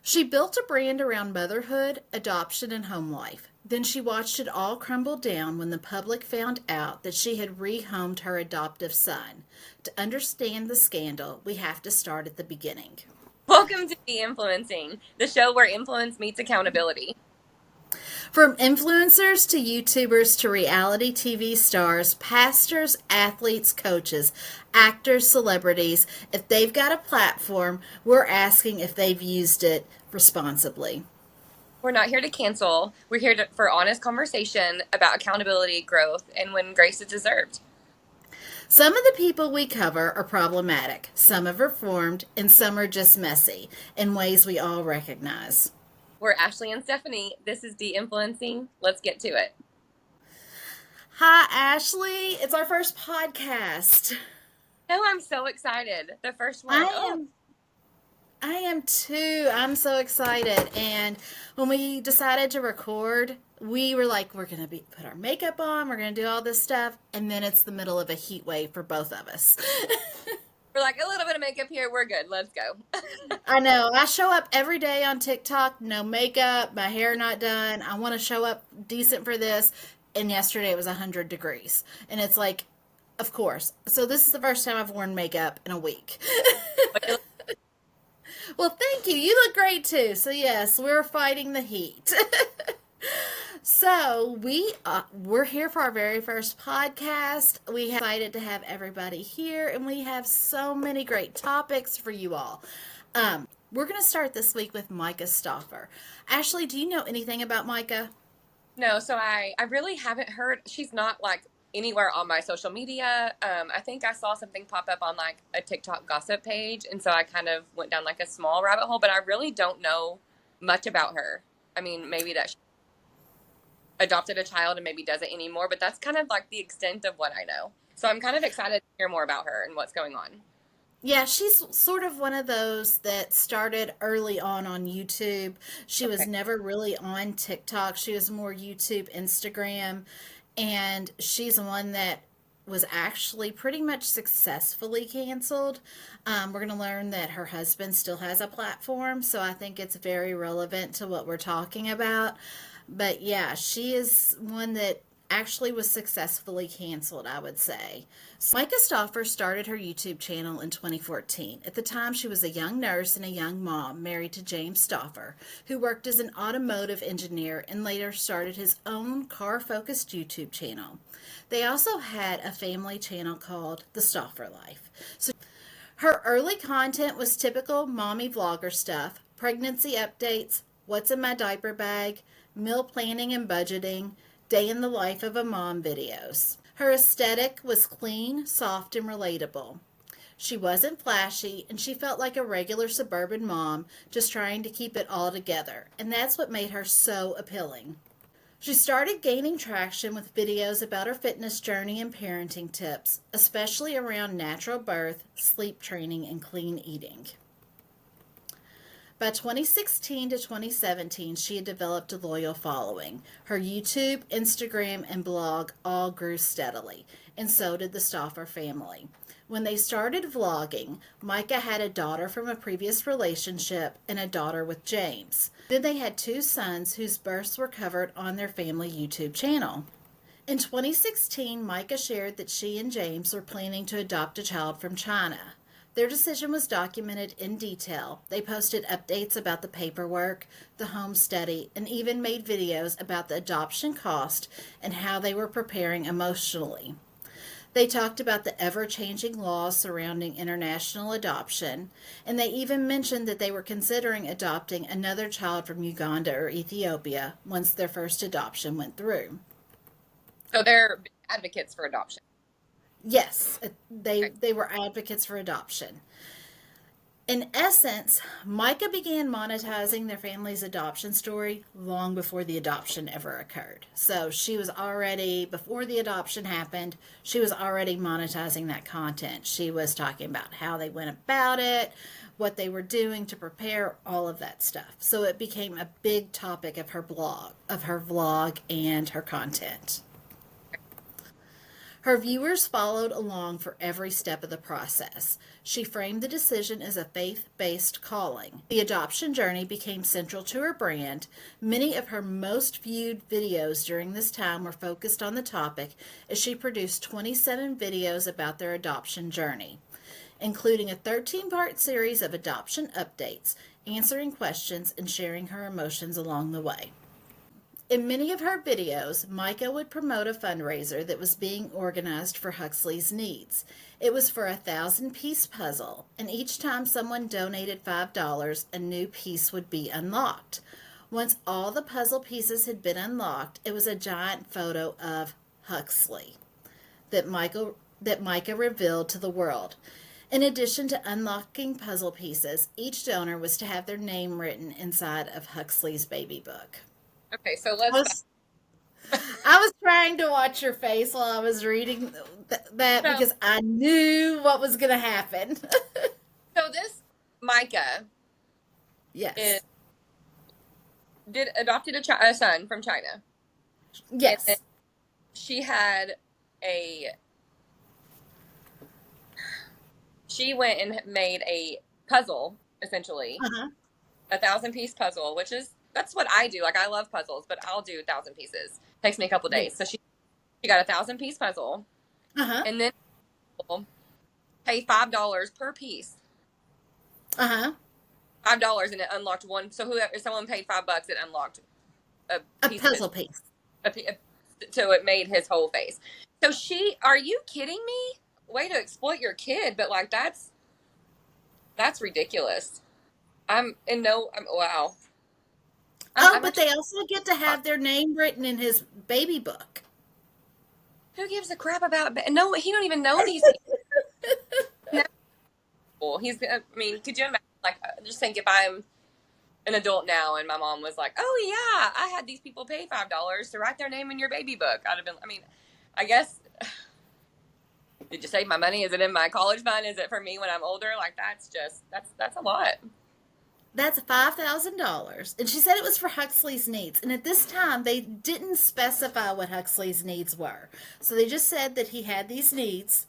She built a brand around motherhood, adoption, and home life. Then she watched it all crumble down when the public found out that she had rehomed her adoptive son. To understand the scandal, we have to start at the beginning. Welcome to De-Influencing, the show where influence meets accountability. From influencers to YouTubers to reality TV stars, pastors, athletes, coaches, actors, celebrities, if they've got a platform, we're asking if they've used it responsibly. We're not here to cancel. We're here for honest conversation about accountability, growth, and when grace is deserved. Some of the people we cover are problematic, some have reformed, and some are just messy in ways we all recognize. We're Ashley and Stephanie. This is De-Influencing. Let's get to it. Hi, Ashley. It's our first podcast. Oh, I'm so excited. The first one. I am too. I'm so excited. And when we decided to record, we were like, we're going to put our makeup on, we're going to do all this stuff. And then it's the middle of a heat wave for both of us. We're like, a little bit of makeup here. We're good. Let's go. I know. I show up every day on TikTok, no makeup, my hair not done. I want to show up decent for this. And yesterday it was 100 degrees. And it's like, of course. So this is the first time I've worn makeup in a week. Well, thank you. You look great too. So yes, we're fighting the heat. So we're here for our very first podcast. We are excited to have everybody here, and we have so many great topics for you all. We're going to start this week with Myka Stauffer. Ashley, do you know anything about Myka? No, so I really haven't heard. She's not like anywhere on my social media. I think I saw something pop up on like a TikTok gossip page, and so I kind of went down like a small rabbit hole, but I really don't know much about her. I mean, maybe that she adopted a child and maybe doesn't anymore, but that's kind of like the extent of what I know. So I'm kind of excited to hear more about her and what's going on. Yeah, she's sort of one of those that started early on YouTube. She was Okay. never really on TikTok. She was more YouTube, Instagram, and she's one that was actually pretty much successfully canceled. We're going to learn that her husband still has a platform, so I think it's very relevant to what we're talking about. But yeah, she is one that actually was successfully canceled, I would say. So Myka Stauffer started her YouTube channel in 2014. At the time, she was a young nurse and a young mom married to James Stauffer, who worked as an automotive engineer and later started his own car-focused YouTube channel. They also had a family channel called The Stauffer Life. So her early content was typical mommy vlogger stuff, pregnancy updates, what's in my diaper bag, meal planning and budgeting, day in the life of a mom videos. Her aesthetic was clean, soft, and relatable. She wasn't flashy, and she felt like a regular suburban mom just trying to keep it all together, and that's what made her so appealing. She started gaining traction with videos about her fitness journey and parenting tips, especially around natural birth, sleep training, and clean eating. By 2016 to 2017, she had developed a loyal following. Her YouTube, Instagram, and blog all grew steadily, and so did the Stauffer family. When they started vlogging, Myka had a daughter from a previous relationship and a daughter with James. Then they had two sons whose births were covered on their family YouTube channel. In 2016, Myka shared that she and James were planning to adopt a child from China. Their decision was documented in detail. They posted updates about the paperwork, the home study, and even made videos about the adoption cost and how they were preparing emotionally. They talked about the ever-changing laws surrounding international adoption, and they even mentioned that they were considering adopting another child from Uganda or Ethiopia once their first adoption went through. So they're advocates for adoption. Yes, Okay. they were advocates for adoption. In essence, Myka began monetizing their family's adoption story long before the adoption ever occurred. So she was already, before the adoption happened, she was already monetizing that content. She was talking about how they went about it, what they were doing to prepare, all of that stuff. So it became a big topic of her blog, of her vlog, and her content. Her viewers followed along for every step of the process. She framed the decision as a faith-based calling. The adoption journey became central to her brand. Many of her most viewed videos during this time were focused on the topic, as she produced 27 videos about their adoption journey, including a 13-part series of adoption updates, answering questions, and sharing her emotions along the way. In many of her videos, Myka would promote a fundraiser that was being organized for Huxley's needs. It was for a 1,000-piece puzzle, and each time someone donated $5, a new piece would be unlocked. Once all the puzzle pieces had been unlocked, it was a giant photo of Huxley that Myka revealed to the world. In addition to unlocking puzzle pieces, each donor was to have their name written inside of Huxley's baby book. Okay, so let's. I was trying to watch your face while I was reading that because I knew what was going to happen. So this Myka, yes, adopted a son from China. Yes, and she had she went and made a puzzle, essentially, a 1,000-piece puzzle, which is. That's what I do. Like, I love puzzles, but I'll do 1,000 pieces. Takes me a couple days. So she got a 1,000-piece puzzle, and then pay $5 per piece. $5, and it unlocked one. So if someone paid $5, it unlocked a puzzle piece. So it made his whole face. So are you kidding me? Way to exploit your kid, but like that's ridiculous. Wow. But they also get to have their name written in his baby book. Who gives a crap about? No, he don't even know these people. Could you imagine? Like, just think if I'm an adult now and my mom was like, "Oh yeah, I had these people pay $5 to write their name in your baby book." I'd have been. I guess. Did you save my money? Is it in my college fund? Is it for me when I'm older? Like, that's a lot. That's $5,000. And she said it was for Huxley's needs. And at this time, they didn't specify what Huxley's needs were. So they just said that he had these needs.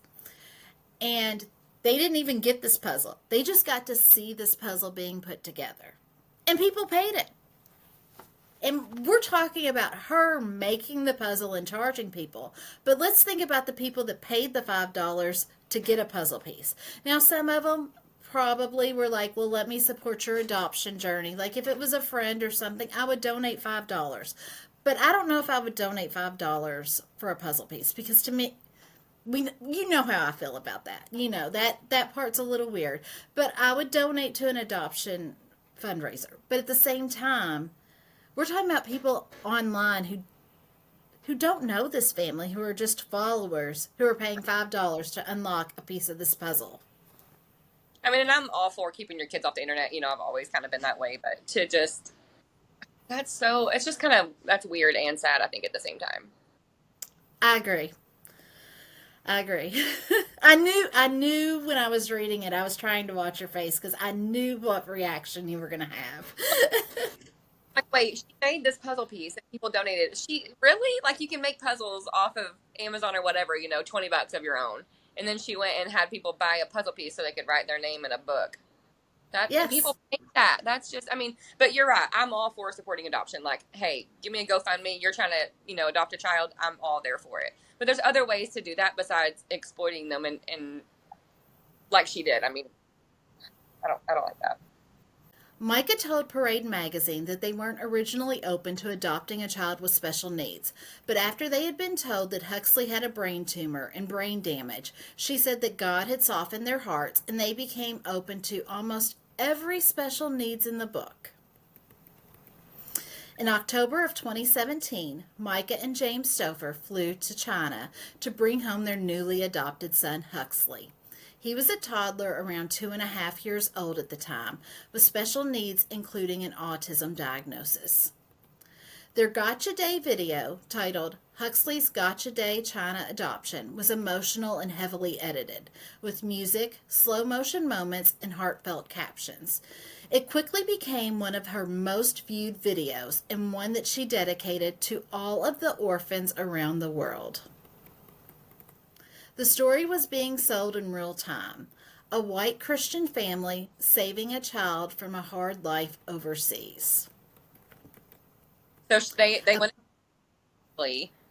And they didn't even get this puzzle. They just got to see this puzzle being put together. And people paid it. And we're talking about her making the puzzle and charging people. But let's think about the people that paid the $5 to get a puzzle piece. Now, some of them probably were like, well, let me support your adoption journey. Like, if it was a friend or something, I would donate $5. But I don't know if I would donate $5 for a puzzle piece, because to me, you know how I feel about that. You know, that part's a little weird. But I would donate to an adoption fundraiser. But at the same time, we're talking about people online who don't know this family, who are just followers, who are paying $5 to unlock a piece of this puzzle. And I'm all for keeping your kids off the internet. You know, I've always kind of been that way. But it's just kind of, that's weird and sad, I think, at the same time. I agree. I knew when I was reading it, I was trying to watch your face because I knew what reaction you were going to have. Like, wait, she made this puzzle piece and people donated. She really? Like, you can make puzzles off of Amazon or whatever, $20 of your own. And then she went and had people buy a puzzle piece so they could write their name in a book. Yes. People think that. That's just, but you're right. I'm all for supporting adoption. Like, hey, give me a GoFundMe. You're trying to, adopt a child. I'm all there for it. But there's other ways to do that besides exploiting them and like she did. I don't like that. Myka told Parade magazine that they weren't originally open to adopting a child with special needs, but after they had been told that Huxley had a brain tumor and brain damage, she said that God had softened their hearts and they became open to almost every special needs in the book. In October of 2017, Myka and James Stauffer flew to China to bring home their newly adopted son, Huxley. He was a toddler around 2.5 years old at the time, with special needs including an autism diagnosis. Their Gotcha Day video, titled Huxley's Gotcha Day China Adoption, was emotional and heavily edited, with music, slow motion moments, and heartfelt captions. It quickly became one of her most viewed videos and one that she dedicated to all of the orphans around the world. The story was being sold in real time. A white Christian family saving a child from a hard life overseas. So they went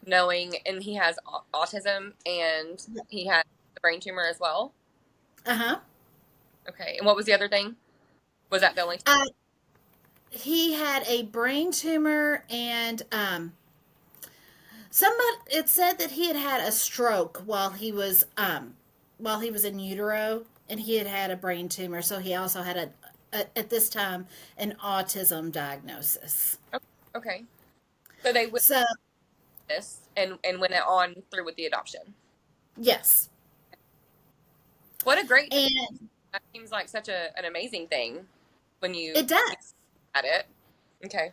knowing, and he has autism and he has a brain tumor as well. Uh huh. Okay, and what was the other thing? Was that the only? He had a brain tumor and somebody it said that he had had a stroke while he was in utero, and he had had a brain tumor, so he also had at this time an autism diagnosis. Okay, so they went So this and went on through with the adoption. yes, What a great thing. and That seems like such an amazing thing when you it does at it. Okay.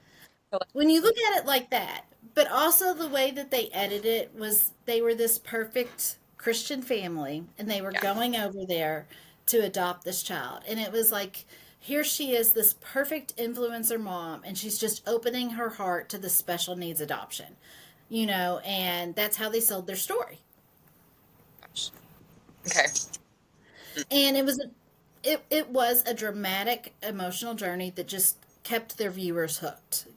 So, when you look at it like that. But also the way that they edited it was they were this perfect Christian family, and they were yeah. going over there to adopt this child, and it was like here she is, this perfect influencer mom, and she's just opening her heart to the special needs adoption, and that's how they sold their story. Okay. And it was a dramatic emotional journey that just kept their viewers hooked.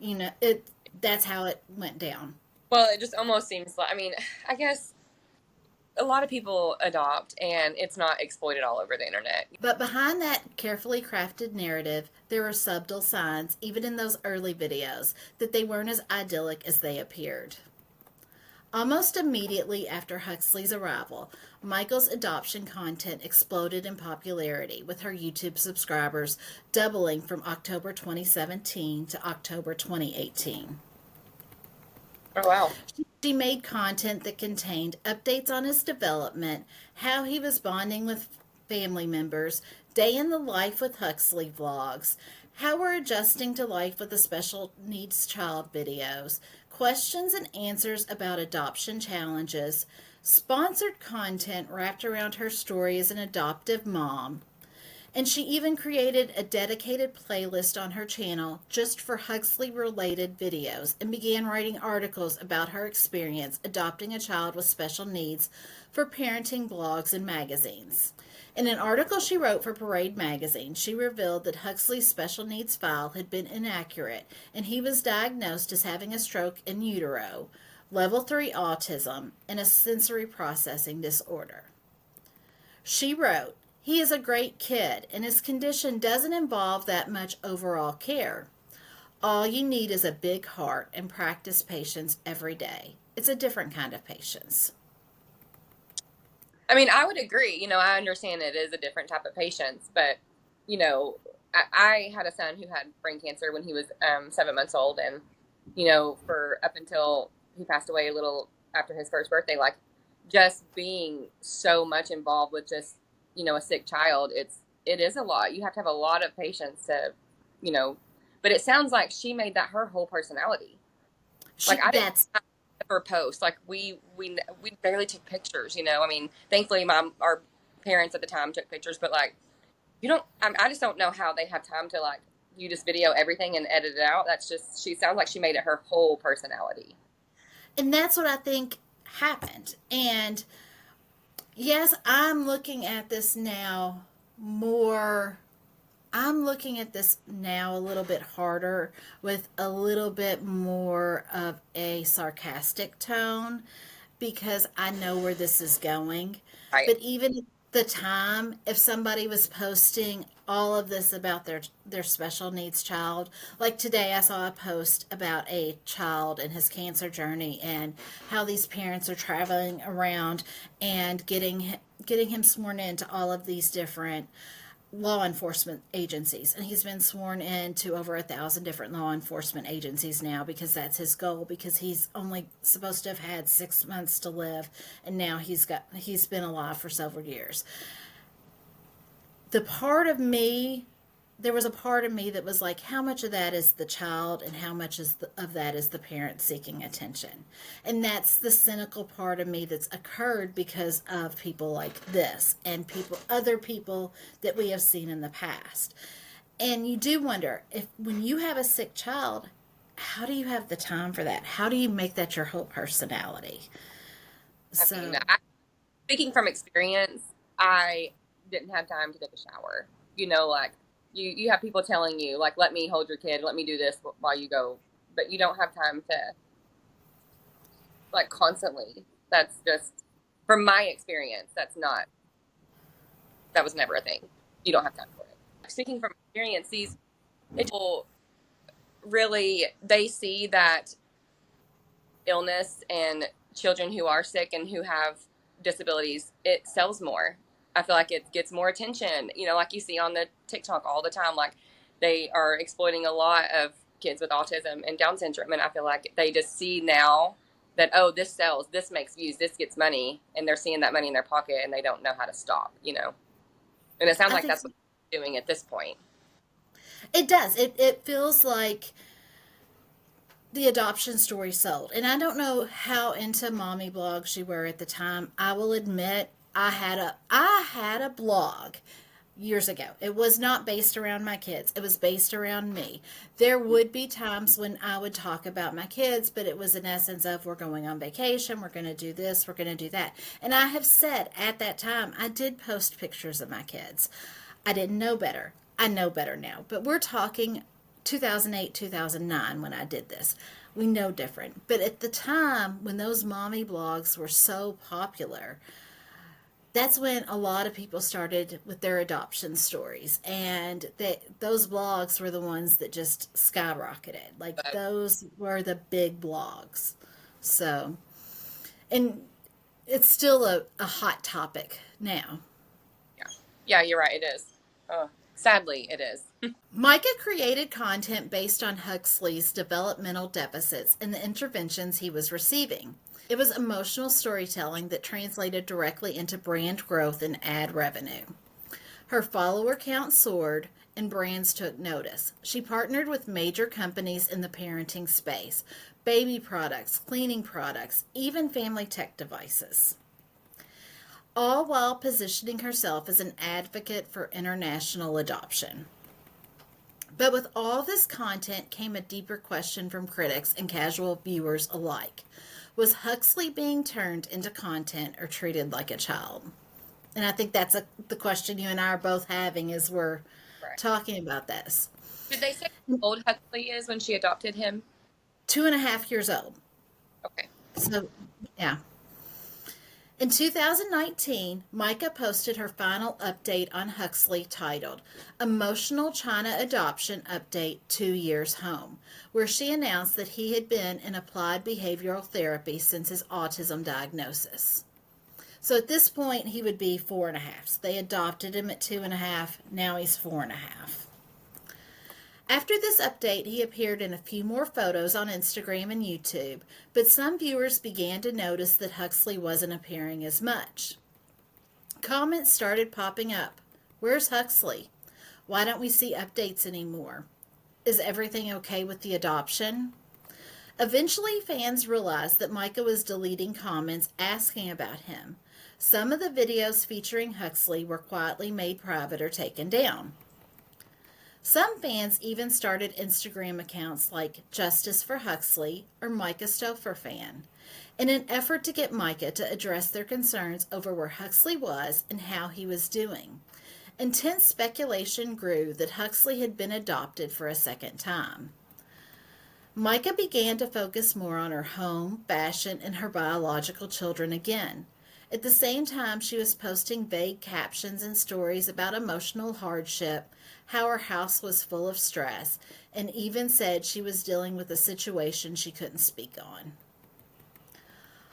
That's how it went down. Well, it just almost seems like, I mean, I guess a lot of people adopt and it's not exploited all over the internet. But behind that carefully crafted narrative, there were subtle signs, even in those early videos, that they weren't as idyllic as they appeared. Almost immediately after Huxley's arrival, Myka's adoption content exploded in popularity, with her YouTube subscribers doubling from October 2017 to October 2018. Oh, wow. She made content that contained updates on his development, how he was bonding with family members, day in the life with Huxley vlogs, how we're adjusting to life with a special needs child videos, questions and answers about adoption challenges, sponsored content wrapped around her story as an adoptive mom. And she even created a dedicated playlist on her channel just for Huxley-related videos, and began writing articles about her experience adopting a child with special needs for parenting blogs and magazines. In an article she wrote for Parade magazine, she revealed that Huxley's special needs file had been inaccurate, and he was diagnosed as having a stroke in utero, level 3 autism, and a sensory processing disorder. She wrote, "He is a great kid, and his condition doesn't involve that much overall care. All you need is a big heart and practice patience every day. It's a different kind of patience." I mean, I would agree. I understand it is a different type of patience, but, I had a son who had brain cancer when he was 7 months old. And, for up until he passed away a little after his first birthday, like just being so much involved with just, a sick child, it is a lot. You have to have a lot of patience to, but it sounds like she made that her whole personality. Like I didn't ever post. Like we barely took pictures. I mean, thankfully, our parents at the time took pictures, but like you don't. I just don't know how they have time to like you just video everything and edit it out. That's just she sounds like she made it her whole personality. And that's what I think happened. And yes, I'm looking at this now a little bit harder, with a little bit more of a sarcastic tone, because I know where this is going. Right. But even at the time, if somebody was posting all of this about their special needs child, like today I saw a post about a child and his cancer journey, and how these parents are traveling around and getting him sworn into all of these different law enforcement agencies, and he's been sworn in to over 1,000 different law enforcement agencies now, because that's his goal, because he's only supposed to have had 6 months to live, and now he's been alive for several years. There was a part of me that was like, how much of that is the child and how much of that is the parent seeking attention? And that's the cynical part of me that's occurred because of people like this, and other people that we have seen in the past. And you do wonder, if when you have a sick child, how do you have the time for that? How do you make that your whole personality? I mean, speaking from experience, I didn't have time to take a shower. Like you have people telling you, like, let me hold your kid, let me do this while you go, but you don't have time to, like, constantly. That's just, from my experience, that was never a thing. You don't have time for it. Speaking from experience, these people really, they see that illness and children who are sick and who have disabilities, it sells more. I feel like it gets more attention, like you see on the TikTok all the time. Like, they are exploiting a lot of kids with autism and Down syndrome, and I feel like they just see now that, oh, this sells, this makes views, this gets money, and they're seeing that money in their pocket and they don't know how to stop. And it sounds I like think that's what they're doing at this point. it does. It feels like the adoption story sold. And I don't know how into mommy blogs you were at the time. I will admit I had a blog years ago. It was not based around my kids. It was based around me. There would be times when I would talk about my kids, but it was in essence of, we're going on vacation, we're going to do this, we're going to do that. And I have said at that time, I did post pictures of my kids. I didn't know better. I know better now. But we're talking 2008, 2009 when I did this. We know different. But at the time when those mommy blogs were so popular, that's when a lot of people started with their adoption stories, and those blogs were the ones that just skyrocketed. Like, But those were the big blogs. So, and it's still a hot topic now. yeah, yeah, you're right. It is. Oh, sadly, it is. Micah created content based on Huxley's developmental deficits and the interventions he was receiving. It was emotional storytelling that translated directly into brand growth and ad revenue. Her follower count soared and brands took notice. She partnered with major companies in the parenting space, baby products, cleaning products, even family tech devices, all while positioning herself as an advocate for international adoption. But with all this content came a deeper question from critics and casual viewers alike. Was Huxley being turned into content or treated like a child? And I think that's the question you and I are both having as we're Right. talking about this. Did they say how old Huxley is when she adopted him? 2.5 years old. Okay. So, yeah. In 2019, Myka posted her final update on Huxley titled Emotional China Adoption Update 2 Years Home, where she announced that he had been in applied behavioral therapy since his autism diagnosis. So at this point, he would be 4.5. So they adopted him at 2.5. Now he's 4.5. After this update, he appeared in a few more photos on Instagram and YouTube, but some viewers began to notice that Huxley wasn't appearing as much. Comments started popping up. Where's Huxley? Why don't we see updates anymore? Is everything okay with the adoption? Eventually, fans realized that Myka was deleting comments asking about him. Some of the videos featuring Huxley were quietly made private or taken down. Some fans even started Instagram accounts like Justice for Huxley or Myka Stauffer Fan in an effort to get Myka to address their concerns over where Huxley was and how he was doing. Intense speculation grew that Huxley had been adopted for a second time. Myka began to focus more on her home, fashion, and her biological children again. At the same time, she was posting vague captions and stories about emotional hardship, how her house was full of stress, and even said she was dealing with a situation she couldn't speak on.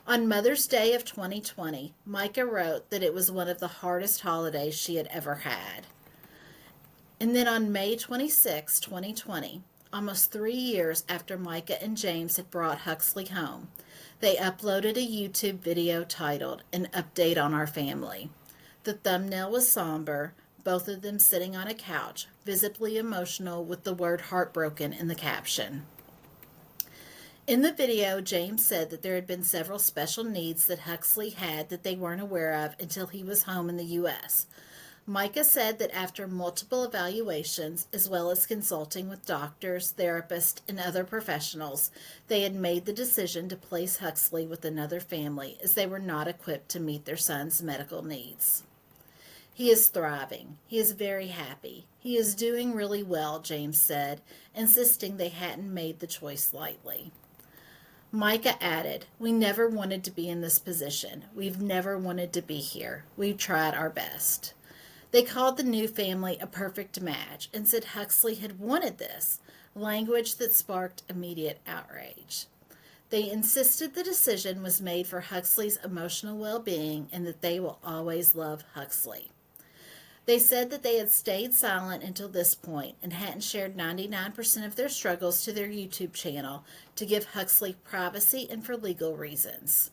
On Mother's Day of 2020, Myka wrote that it was one of the hardest holidays she had ever had. And then on May 26, 2020, almost 3 years after Myka and James had brought Huxley home, they uploaded a YouTube video titled An Update on Our Family. The thumbnail was somber, both of them sitting on a couch, visibly emotional with the word heartbroken in the caption. In the video, James said that there had been several special needs that Huxley had that they weren't aware of until he was home in the U.S. Myka said that after multiple evaluations, as well as consulting with doctors, therapists, and other professionals, they had made the decision to place Huxley with another family as they were not equipped to meet their son's medical needs. He is thriving. He is very happy. He is doing really well, James said, insisting they hadn't made the choice lightly. Myka added, "We never wanted to be in this position. We've never wanted to be here. We've tried our best." They called the new family a perfect match and said Huxley had wanted this, language that sparked immediate outrage. They insisted the decision was made for Huxley's emotional well-being and that they will always love Huxley. They said that they had stayed silent until this point and hadn't shared 99% of their struggles to their YouTube channel to give Huxley privacy and for legal reasons.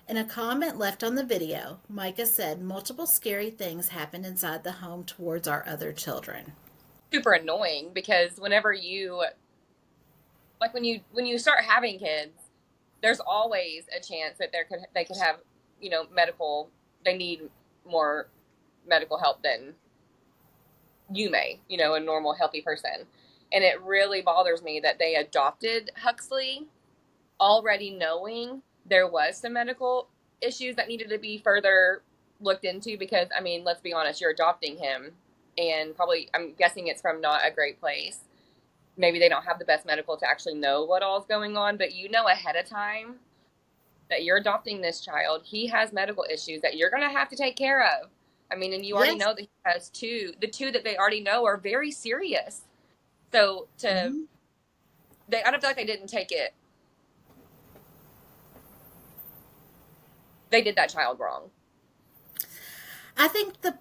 In a comment left on the video, Myka said multiple scary things happened inside the home towards our other children. Super annoying because whenever you, like when you start having kids, there's always a chance that they could have, they need more medical help than you may, a normal healthy person. And it really bothers me that they adopted Huxley already knowing there was some medical issues that needed to be further looked into because, let's be honest, you're adopting him and probably, I'm guessing it's from not a great place. Maybe they don't have the best medical to actually know what all is going on, but ahead of time that you're adopting this child. He has medical issues that you're going to have to take care of. And you already know that he has two. The two that they already know are very serious. So I don't feel like they didn't take it. They did that child wrong. I think the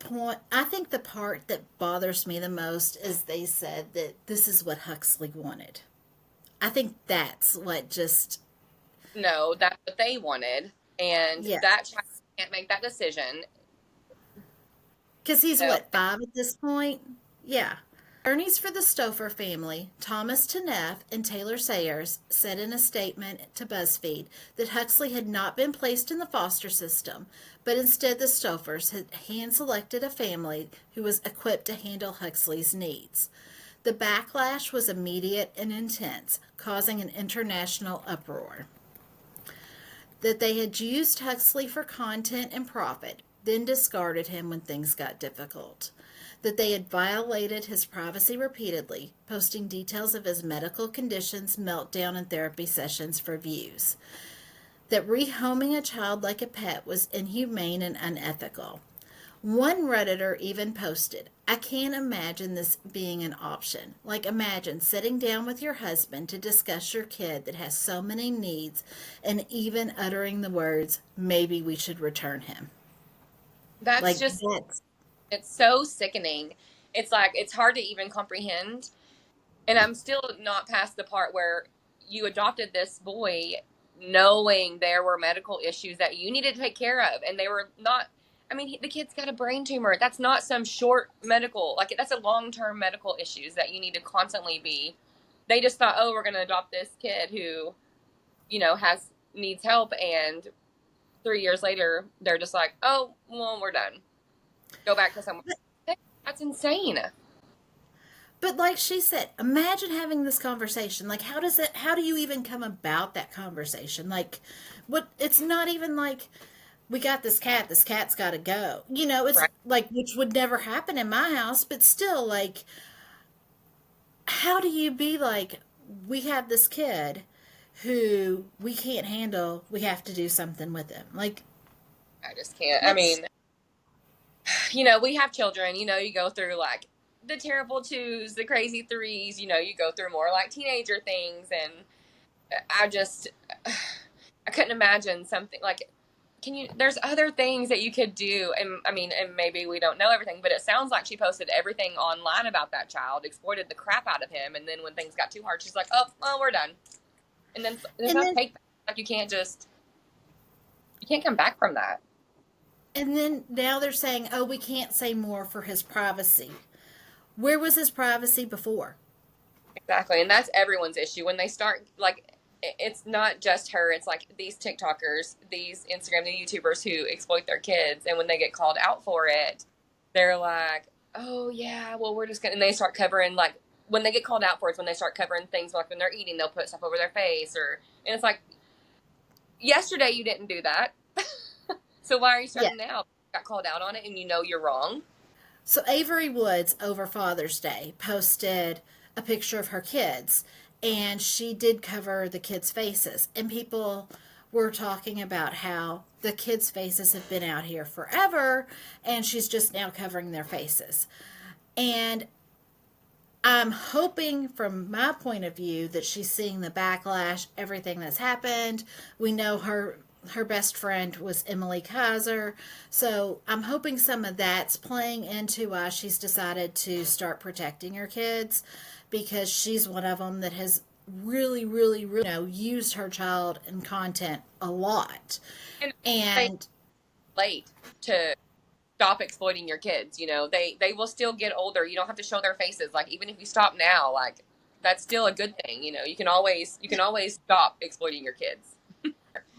part that bothers me the most is they said that this is what Huxley wanted. I think that's what just... No, that's what they wanted. And that child can't make that decision. Because he's, 5 at this point? Yeah. Attorneys for the Stauffer family, Thomas Taneff and Taylor Sayers, said in a statement to BuzzFeed that Huxley had not been placed in the foster system, but instead the Stauffers had hand-selected a family who was equipped to handle Huxley's needs. The backlash was immediate and intense, causing an international uproar. That they had used Huxley for content and profit, then discarded him when things got difficult. That they had violated his privacy repeatedly, posting details of his medical conditions, meltdown, and therapy sessions for views. That rehoming a child like a pet was inhumane and unethical. One Redditor even posted, "I can't imagine this being an option. Like, imagine sitting down with your husband to discuss your kid that has so many needs and even uttering the words, 'Maybe we should return him.'" It's so sickening. It's like, it's hard to even comprehend. And I'm still not past the part where you adopted this boy knowing there were medical issues that you needed to take care of. And they were not, the kid's got a brain tumor. That's not some short medical, that's a long-term medical issues that you need to constantly be. They just thought, oh, we're going to adopt this kid who, needs help. And 3 years later, they're just like, oh, well, we're done. Go back to someone. That's insane. But like she said, imagine having this conversation. Like, how do you even come about that conversation? Like, it's not even like, we got this cat's got to go. It's right. Like, which would never happen in my house, but still, like, how do you be like, we have this kid who we can't handle, we have to do something with him? Like, I just can't. We have children, you go through like the terrible 2s, the crazy 3s, you go through more like teenager things. And I couldn't imagine something like, there's other things that you could do. And maybe we don't know everything, but it sounds like she posted everything online about that child, exploited the crap out of him. And then when things got too hard, she's like, oh, well, we're done. And then take back. Like, you can't come back from that. And then now they're saying, oh, we can't say more for his privacy. Where was his privacy before? Exactly. And that's everyone's issue. When they start, like, it's not just her. It's like these TikTokers, these Instagram, the YouTubers who exploit their kids. And when they get called out for it, they're like, oh yeah, well we're just gonna, and they start covering like when they get called out for it, when they start covering things like when they're eating, they'll put stuff over their face or, and it's like, yesterday you didn't do that, so why are you Yeah. starting now? You got called out on it, and you know you're wrong. So Avery Woods over Father's Day posted a picture of her kids, and she did cover the kids' faces, and people were talking about how the kids' faces have been out here forever, and she's just now covering their faces. And I'm hoping, from my point of view, that she's seeing the backlash, everything that's happened. We know her best friend was Emily Kaiser, so I'm hoping some of that's playing into why she's decided to start protecting her kids, because she's one of them that has really, really, really, used her child in content a lot, And they and late to stop exploiting your kids. You know, they will still get older. You don't have to show their faces. Like even if you stop now, like that's still a good thing. You know, you can always stop exploiting your kids.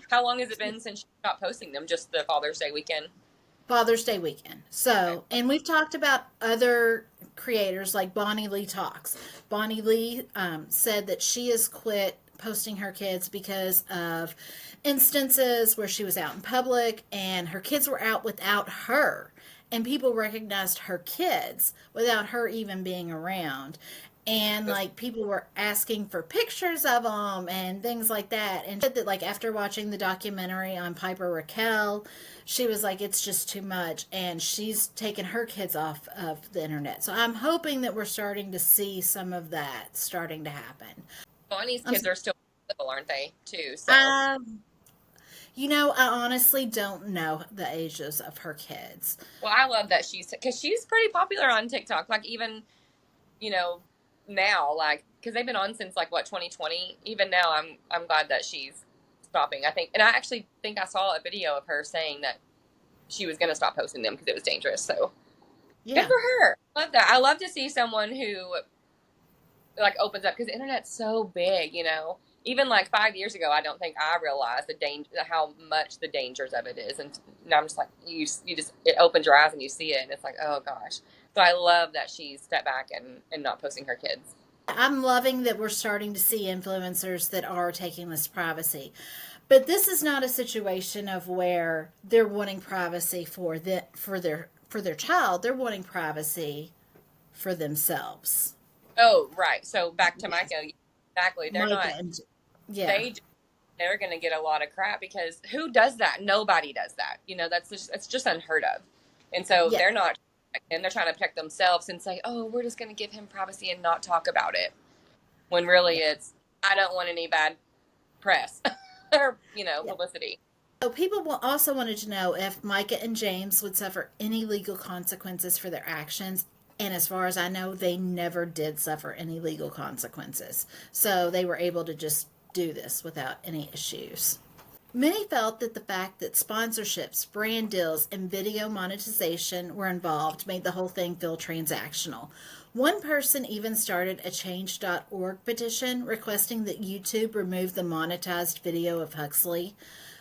How long has it been since you stopped posting them? Just the Father's Day weekend? Father's Day weekend. Okay. So, and we've talked about other creators like Bonnie Lee Talks. Bonnie Lee said that she has quit posting her kids because of instances where she was out in public and her kids were out without her. And people recognized her kids without her even being around. And like people were asking for pictures of them and things like that. And she said that like after watching the documentary on Piper Raquel, she was like, it's just too much. And she's taken her kids off of the internet. So I'm hoping that we're starting to see some of that starting to happen. Bonnie's I'm, kids are still little, aren't they? Too. So, um, I honestly don't know the ages of her kids. well, I love that because she's pretty popular on TikTok. Like even you know now, like because they've been on since like what 2020. Even now, I'm glad that she's stopping. I think, and I actually think I saw a video of her saying that she was going to stop posting them because it was dangerous. So good Yeah. for her. Love that. I love to see someone who like opens up because the internet's so big. Even like 5 years ago, I don't think I realized the danger, how much the dangers of it is, and now I'm just like you just it opens your eyes and you see it, and it's like oh gosh. So I love that she's stepped back and not posting her kids. I'm loving that we're starting to see influencers that are taking this privacy. But this is not a situation of where they're wanting privacy for their child. They're wanting privacy for themselves. Oh right. So back to Yes. Myka. Exactly. They're Micah not. and yeah. They they're going to get a lot of crap because who does that? Nobody does that. It's just unheard of. And so Yeah. they're not, and they're trying to protect themselves and say, oh, we're just going to give him privacy and not talk about it. When really Yeah. it's, I don't want any bad press or, Yeah. publicity. So people also wanted to know if Micah and James would suffer any legal consequences for their actions. And as far as I know, they never did suffer any legal consequences. So they were able to just do this without any issues. Many felt that the fact that sponsorships, brand deals, and video monetization were involved made the whole thing feel transactional. One person even started a change.org petition requesting that YouTube remove the monetized video of Huxley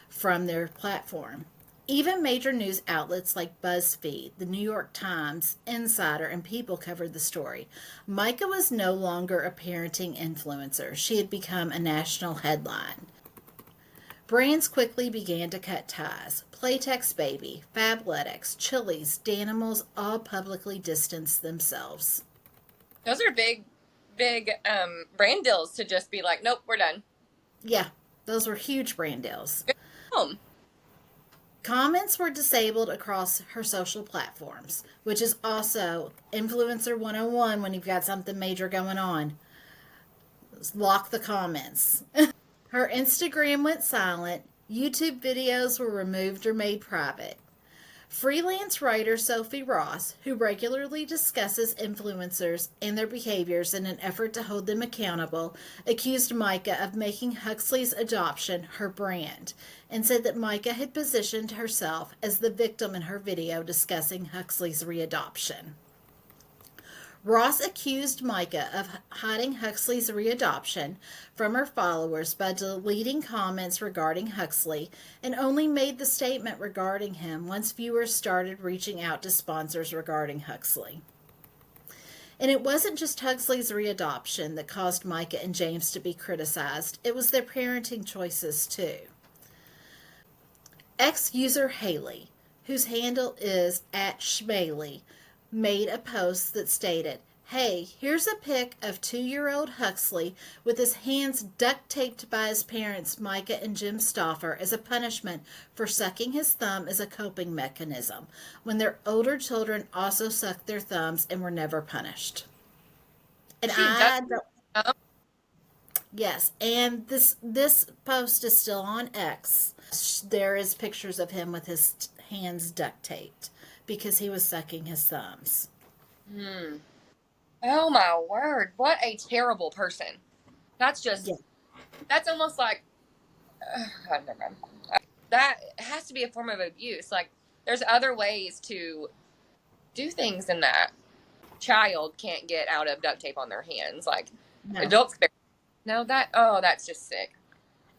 from their platform. Even major news outlets like BuzzFeed, the New York Times, Insider, and People covered the story. Myka was no longer a parenting influencer. She had become a national headline. Brands quickly began to cut ties. Playtex Baby, Fabletics, Chili's, Danimals all publicly distanced themselves. Those are big, big brand deals to just be like, nope, we're done. Yeah, those were huge brand deals. Good home. Comments were disabled across her social platforms, which is also Influencer 101 when you've got something major going on. Lock the comments. Her Instagram went silent. YouTube videos were removed or made private. Freelance writer Sophie Ross, who regularly discusses influencers and their behaviors in an effort to hold them accountable, accused Myka of making Huxley's adoption her brand and said that Myka had positioned herself as the victim in her video discussing Huxley's readoption. Ross accused Myka of hiding Huxley's readoption from her followers by deleting comments regarding Huxley and only made the statement regarding him once viewers started reaching out to sponsors regarding Huxley. And it wasn't just Huxley's readoption that caused Myka and James to be criticized, it was their parenting choices too. Ex-user Haley, whose handle is @Schmaley, made a post that stated, "Hey, here's a pic of 2-year-old Huxley with his hands duct taped by his parents, Myka and Jim Stauffer, as a punishment for sucking his thumb as a coping mechanism, when their older children also sucked their thumbs and were never punished." And yes, and this post is still on X. There is pictures of him with his hands duct taped because he was sucking his thumbs. Oh my word! What a terrible person. That's just that's almost like never mind. That has to be a form of abuse. Like, there's other ways to do things than that. Child can't get out of duct tape on their hands. Like, adults. No, that's just sick.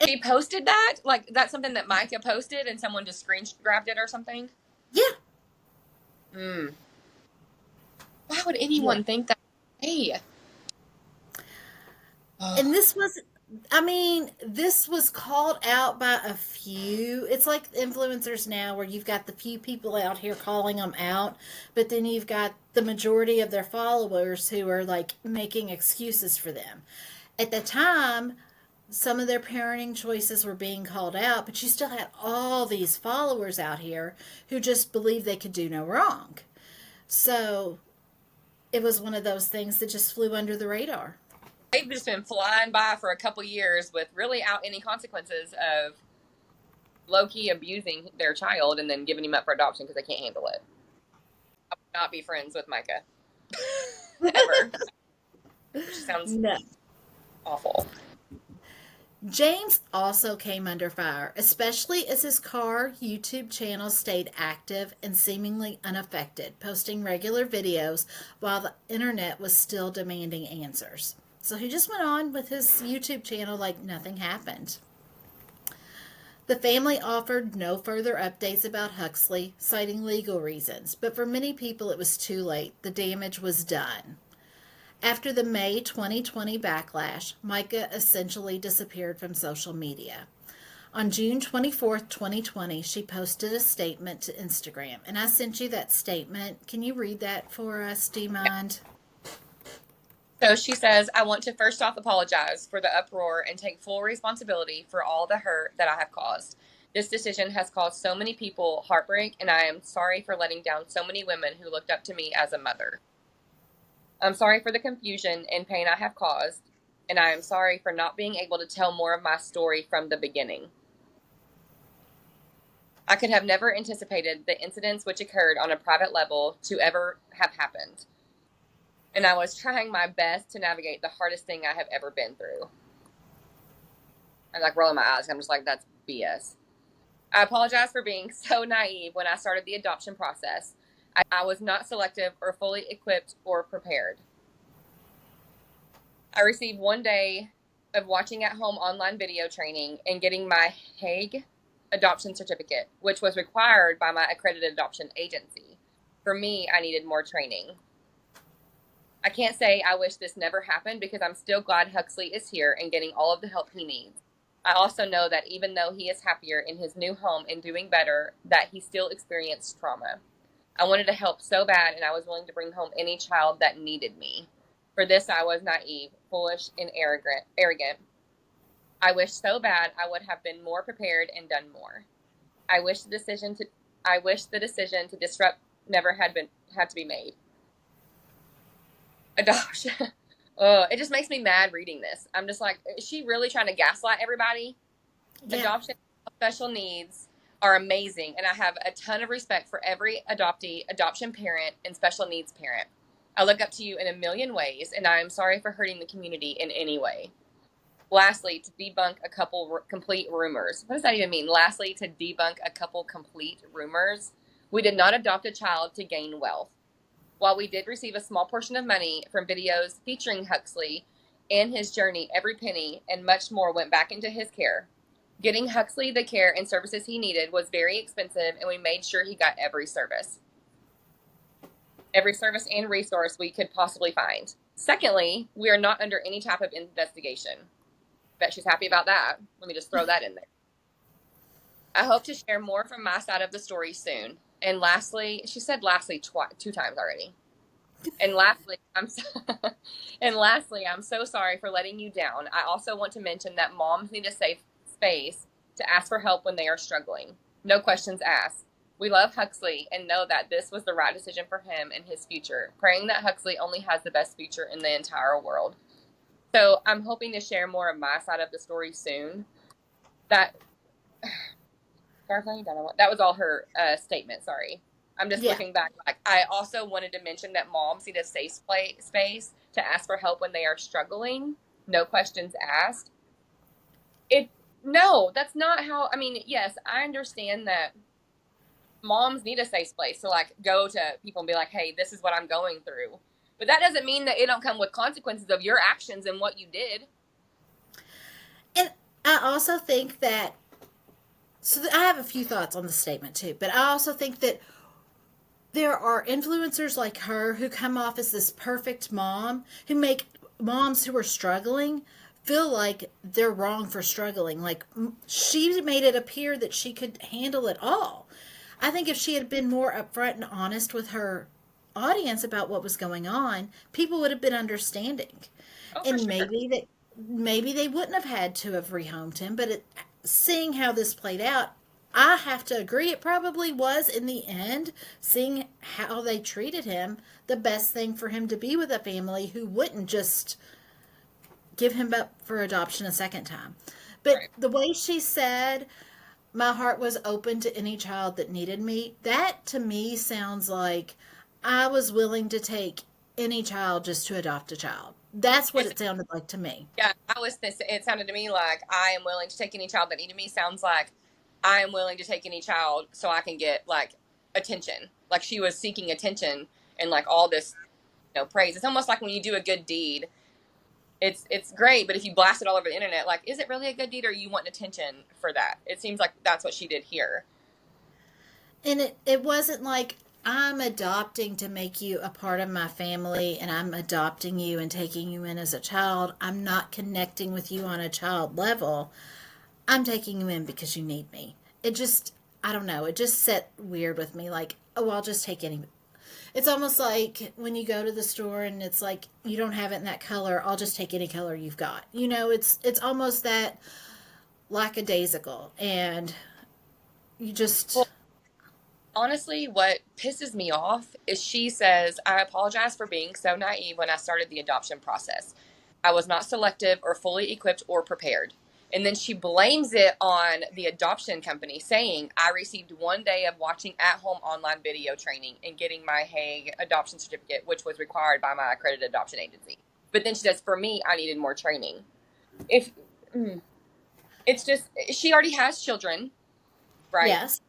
She posted that? Like, that's something that Myka posted and someone just screen grabbed it or something? Yeah. Why would anyone think that? Hey. And this was called out by a few. It's like influencers now where you've got the few people out here calling them out, but then you've got the majority of their followers who are like making excuses for them. At the time, some of their parenting choices were being called out, but you still had all these followers out here who just believed they could do no wrong. So it was one of those things that just flew under the radar. They've just been flying by for a couple years with really out any consequences of low-key abusing their child and then giving him up for adoption because they can't handle it. I would not be friends with Myka. Ever. Which sounds awful. James also came under fire, especially as his car YouTube channel stayed active and seemingly unaffected, posting regular videos while the internet was still demanding answers. So he just went on with his YouTube channel like nothing happened. The family offered no further updates about Huxley, citing legal reasons, but for many people it was too late. The damage was done. After the May 2020 backlash, Myka essentially disappeared from social media. On June 24th, 2020, she posted a statement to Instagram, and I sent you that statement. Can you read that for us? Do you mind? So she says, "I want to first off apologize for the uproar and take full responsibility for all the hurt that I have caused. This decision has caused so many people heartbreak, and I am sorry for letting down so many women who looked up to me as a mother. I'm sorry for the confusion and pain I have caused, and I am sorry for not being able to tell more of my story from the beginning. I could have never anticipated the incidents which occurred on a private level to ever have happened. And I was trying my best to navigate the hardest thing I have ever been through." I'm like rolling my eyes. I'm just like, that's BS. "I apologize for being so naive when I started the adoption process. I was not selective or fully equipped or prepared. I received one day of watching at home online video training and getting my Hague adoption certificate, which was required by my accredited adoption agency. For me, I needed more training. I can't say I wish this never happened because I'm still glad Huxley is here and getting all of the help he needs. I also know that even though he is happier in his new home and doing better, that he still experienced trauma. I wanted to help so bad, and I was willing to bring home any child that needed me. For this, I was naive, foolish, and arrogant. I wish so bad I would have been more prepared and done more. I wish the decision to disrupt never had to be made. Adoption." It just makes me mad reading this. I'm just like, is she really trying to gaslight everybody? Yeah. Adoption special needs are amazing, and I have a ton of respect for every adoptee, adoption parent, and special needs parent. I look up to you in a million ways, and I am sorry for hurting the community in any way. Lastly, to debunk a couple complete rumors. What does that even mean? Lastly, to debunk a couple complete rumors. We did not adopt a child to gain wealth. While we did receive a small portion of money from videos featuring Huxley and his journey, every penny and much more went back into his care. Getting Huxley the care and services he needed was very expensive, and we made sure he got every service and resource we could possibly find. Secondly, we are not under any type of investigation. Bet she's happy about that. Let me just throw that in there. I hope to share more from my side of the story soon. And lastly, she said lastly 2 times already. And lastly, I'm so sorry for letting you down. I also want to mention that moms need a safe space to ask for help when they are struggling. No questions asked. We love Huxley and know that this was the right decision for him and his future. Praying that Huxley only has the best future in the entire world. So I'm hoping to share more of my side of the story soon. That that was all her statement. Sorry. I'm just looking back. Like, I also wanted to mention that moms need a safe space to ask for help when they are struggling. No questions asked. No, that's not how. I mean, yes, I understand that moms need a safe place to like go to people and be like, "Hey, this is what I'm going through." But that doesn't mean that it don't come with consequences of your actions and what you did. And I also think that, I have a few thoughts on the statement too, but I also think that there are influencers like her who come off as this perfect mom, who make moms who are struggling feel like they're wrong for struggling. Like, she made it appear that she could handle it all. I think if she had been more upfront and honest with her audience about what was going on, people would have been understanding. Oh, for And sure. maybe they wouldn't have had to have rehomed him, but seeing how this played out, I have to agree it probably was, in the end, seeing how they treated him, the best thing for him to be with a family who wouldn't just give him up for adoption a second time. But Right. the way she said, my heart was open to any child that needed me, that to me sounds like I was willing to take any child just to adopt a child. That's what it sounded like to me. Yeah, it sounded to me like I am willing to take any child that needed me. Sounds like I am willing to take any child so I can get like attention. Like she was seeking attention and like all this, praise. It's almost like when you do a good deed, it's great, but if you blast it all over the internet, like, is it really a good deed or you want attention for that? It seems like that's what she did here. And it wasn't like, I'm adopting to make you a part of my family and I'm adopting you and taking you in as a child. I'm not connecting with you on a child level. I'm taking you in because you need me. It just, I don't know, it just set weird with me. Like, oh, I'll just take any. It's almost like when you go to the store and it's like, you don't have it in that color, I'll just take any color you've got. It's almost that lackadaisical. And you just. Well, honestly, what pisses me off is she says, I apologize for being so naive when I started the adoption process. I was not selective or fully equipped or prepared. And then she blames it on the adoption company, saying, I received 1 day of watching at-home online video training and getting my Hague adoption certificate, which was required by my accredited adoption agency. But then she says, for me, I needed more training. If It's just, she already has children, right? Yes.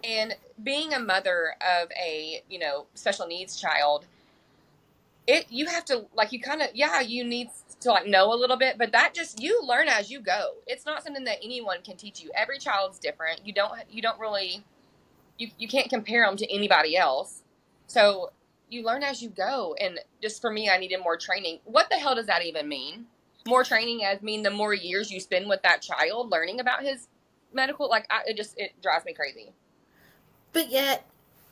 And being a mother of a, special needs child, you have to, like, you kind of, yeah, you need to like know a little bit, but that just, you learn as you go. It's not something that anyone can teach you. Every child's different. You don't really, you can't compare them to anybody else. So you learn as you go. And just for me, I needed more training. What the hell does that even mean? More training as mean the more years you spend with that child learning about his medical, like, it drives me crazy. But yet,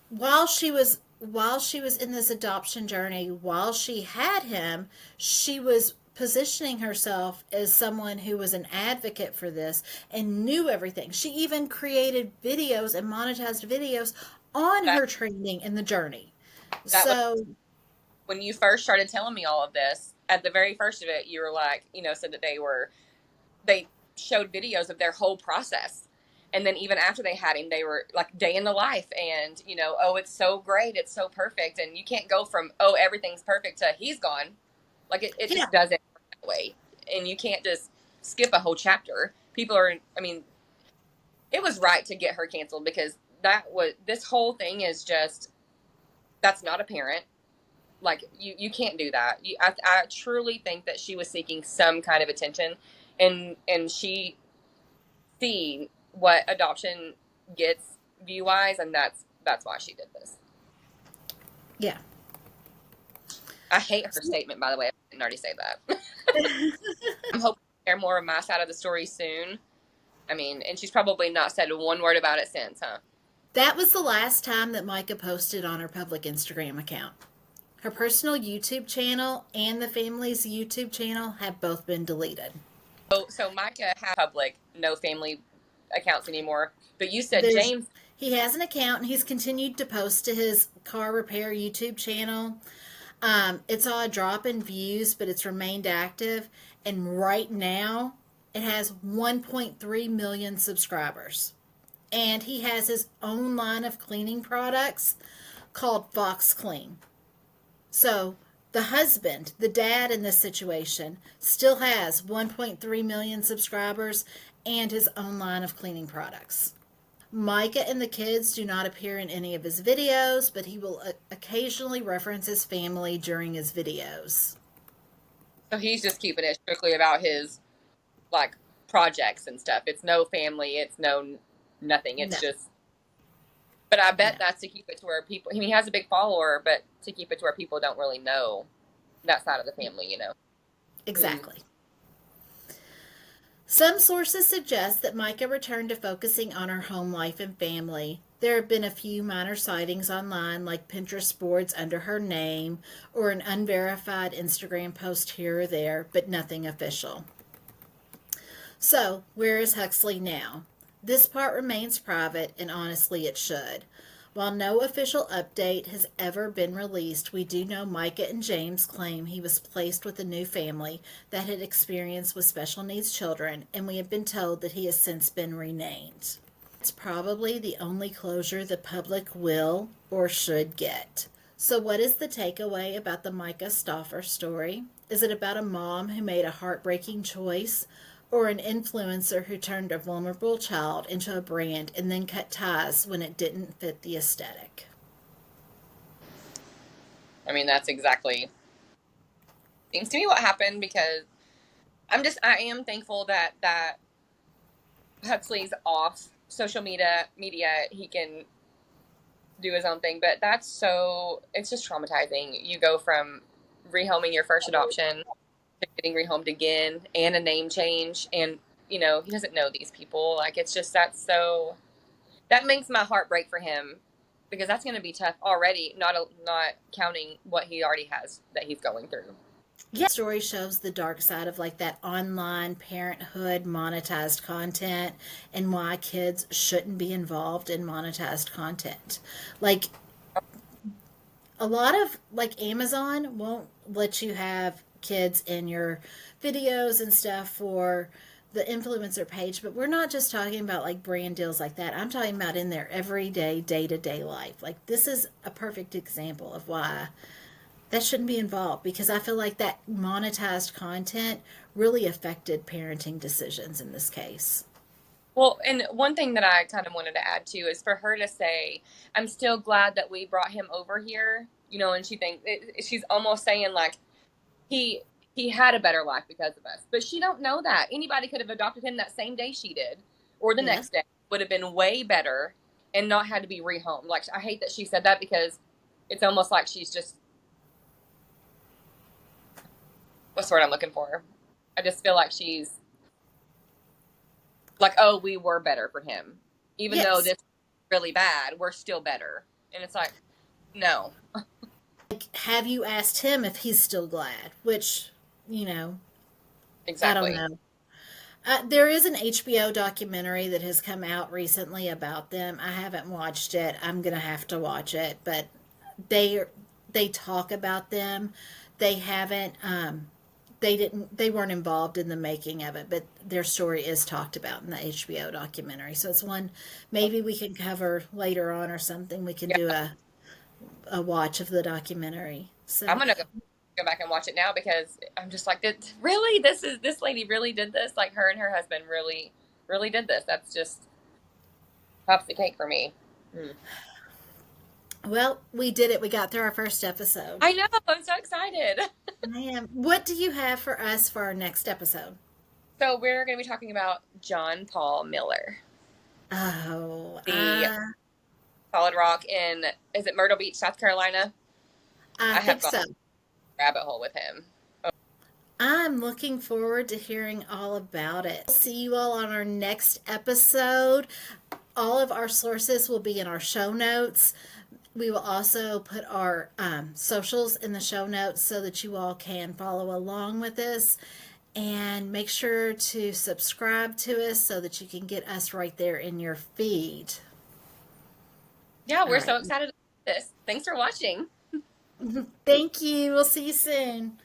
while she was in this adoption journey, while she had him, she was positioning herself as someone who was an advocate for this and knew everything. She even created videos and monetized videos on That her training in the journey. that was So, when you first started telling me all of this. At the very first of it, you were like, said that they showed videos of their whole process. And then even after they had him, they were like day in the life and, oh, it's so great. It's so perfect. And you can't go from, oh, everything's perfect to he's gone. Like it yeah. just doesn't work that way. And you can't just skip a whole chapter. It was right to get her canceled because this whole thing is just, that's not a parent. like you can't do that. I truly think that she was seeking some kind of attention, and she seen what adoption gets view wise, and that's why she did this. Yeah. I hate her statement, by the way. I didn't already say that. I'm hoping to hear more of my side of the story soon. I mean, and she's probably not said one word about it since, huh? That was the last time that Myka posted on her public Instagram account. Her personal YouTube channel and the family's YouTube channel have both been deleted. So Myka has public, no family accounts anymore. But you said There's James. He has an account and he's continued to post to his car repair YouTube channel. It saw a drop in views, but it's remained active. And right now, it has 1.3 million subscribers. And he has his own line of cleaning products called Fox Clean. So the husband, the dad in this situation, still has 1.3 million subscribers and his own line of cleaning products. Myka and the kids do not appear in any of his videos, but he will occasionally reference his family during his videos. So he's just keeping it strictly about his like projects and stuff. It's no family. It's no nothing. It's No, just. But I bet no, that's to keep it to where people. I mean, he has a big follower, but to keep it to where people don't really know that side of the family. You know. exactly. Some sources suggest that Myka returned to focusing on her home life and family. There have been a few minor sightings online, like Pinterest boards under her name or an unverified Instagram post here or there, but nothing official. So, where is Huxley now? This part remains private, and honestly, it should. While no official update has ever been released, we do know Myka and James claim he was placed with a new family that had experience with special needs children, and we have been told that he has since been renamed. It's probably the only closure the public will or should get. So, what is the takeaway about the Myka Stauffer story? Is it about a mom who made a heartbreaking choice, or an influencer who turned a vulnerable child into a brand and then cut ties when it didn't fit the aesthetic? I mean, that's exactly seems to me what happened because I am thankful that Huxley's off social media. He can do his own thing, but it's just traumatizing. You go from rehoming your first adoption to getting rehomed again and a name change, and he doesn't know these people. Like it's just that makes my heart break for him because that's going to be tough already. Not counting what he already has that he's going through. Yeah, the story shows the dark side of like that online parenthood monetized content and why kids shouldn't be involved in monetized content. Like a lot of like Amazon won't let you have kids in your videos and stuff for the influencer page, but we're not just talking about like brand deals like that. I'm talking about in their everyday, day to day life. Like, this is a perfect example of why that shouldn't be involved because I feel like that monetized content really affected parenting decisions in this case. Well, and one thing that I kind of wanted to add to is for her to say, "I'm still glad that we brought him over here," and she's almost saying like he he had a better life because of us. But she don't know that. Anybody could have adopted him that same day she did, or the Yeah. next day. Would have been way better and not had to be rehomed. Like I hate that she said that because it's almost like she's just what's the word I'm looking for? I just feel like she's like, oh, we were better for him. Even though Yes. this is really bad, we're still better. And it's like, no. Like, have you asked him if he's still glad? Which, you know, I don't Exactly. know. There is an HBO documentary that has come out recently about them. I haven't watched it. I'm gonna have to watch it, but they they talk about them. They haven't. They didn't. They weren't involved in the making of it, but their story is talked about in the HBO documentary. So it's one maybe we can cover later on or something. We can Yeah. do a watch of the documentary. I'm So gonna go back and watch it now because I'm just like, really? This lady really did this? Like her and her husband really did this. That's just tops the cake for me. Mm. Well, we did it. We got through our first episode. I know. I'm so excited. I am. What do you have for us for our next episode? So we're going to be talking about John Paul Miller, Oh, the Solid Rock in, is it Myrtle Beach, South Carolina? I I have think gone so. rabbit hole with him. I'm looking forward to hearing all about it. See you all on our next episode. All of our sources will be in our show notes. We will also put our socials in the show notes so that you all can follow along with us. And make sure to subscribe to us so that you can get us right there in your feed. Yeah, All we're right. so excited about this. Thanks for watching. Thank you. We'll see you soon.